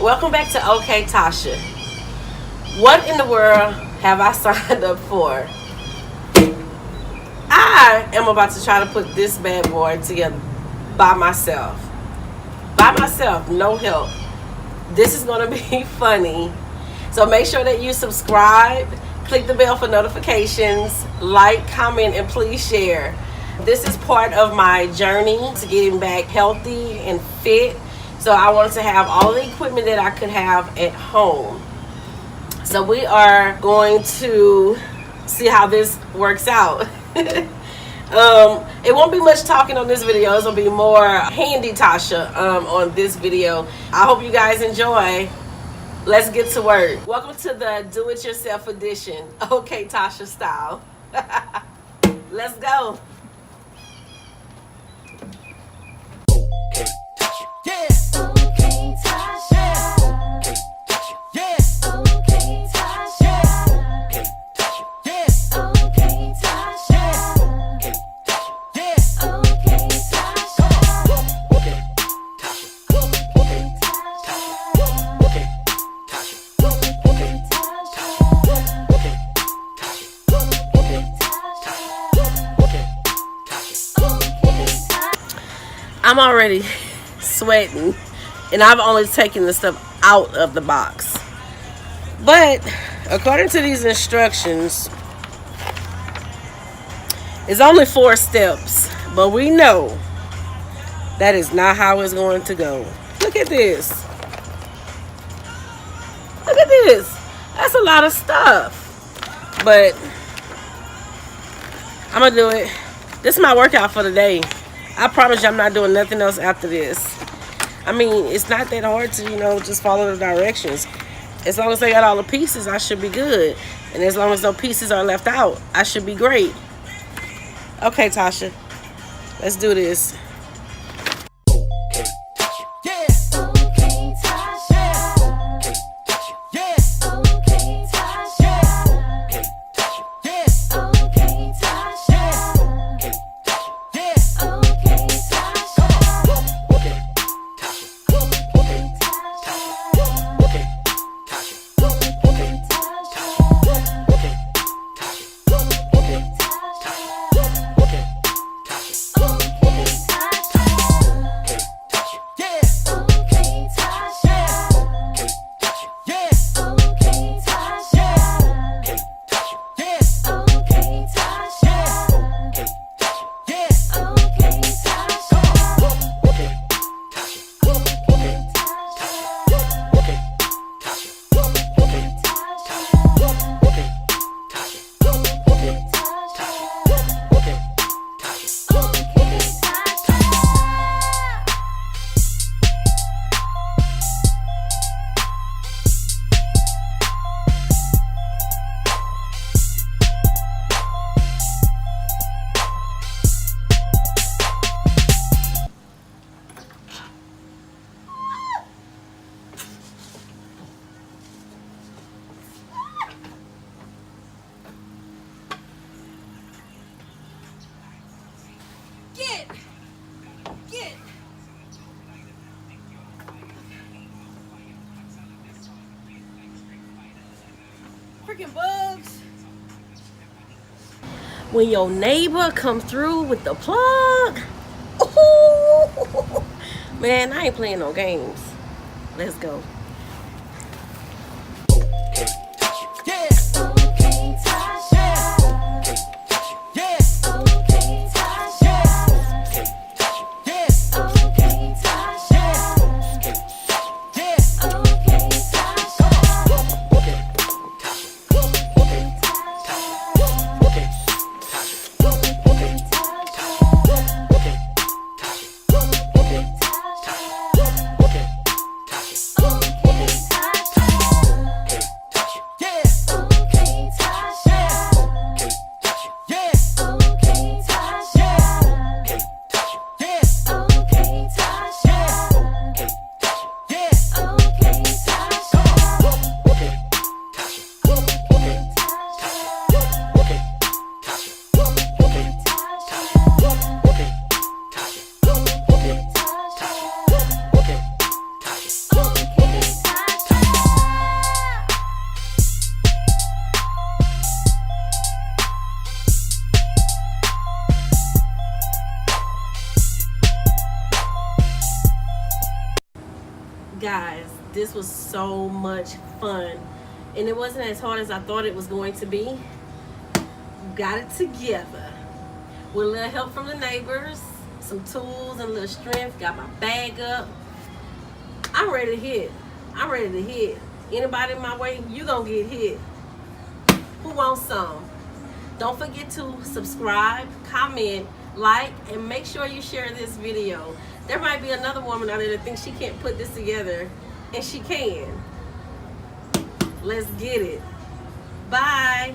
Welcome back to Okay Tasha. What in the world have I signed up for? I am about to try to put this bad boy together by myself. By myself, no help. This is going to be funny. So make sure that you subscribe, click the bell for notifications, like, comment, and please share. This is part of my journey to getting back healthy and fit. So I wanted to have all the equipment that I could have at home. So we are going to see how this works out. It won't be much talking on this video. It's going to be more handy Tasha on this video. I hope you guys enjoy. Let's get to work. Welcome to the do-it-yourself edition, Okay Tasha style. Let's go. I'm already sweating, and I've only taken the stuff out of the box. But according to these instructions, it's only 4 steps, but we know that is not how it's going to go. Look at this. Look at this. That's a lot of stuff, but I'm gonna do it. This is my workout for the day. I promise you I'm not doing nothing else after this. I mean, it's not that hard to, just follow the directions. As long as I got all the pieces, I should be good. And as long as no pieces are left out, I should be great. Okay, Tasha. Let's do this. Get. Freaking bugs. When your neighbor come through with the plug, ooh, man, I ain't playing no games. Let's go. Guys, this was so much fun, and it wasn't as hard as I thought it was going to be. Got it together with a little help from the neighbors, some tools and a little strength. Got my bag up. I'm ready to hit. I'm ready to hit. Anybody in my way, you gonna get hit. Who wants some? Don't forget to subscribe, comment, like, and make sure you share this video. There might be another woman out there that thinks she can't put this together, and she can. Let's get it. Bye.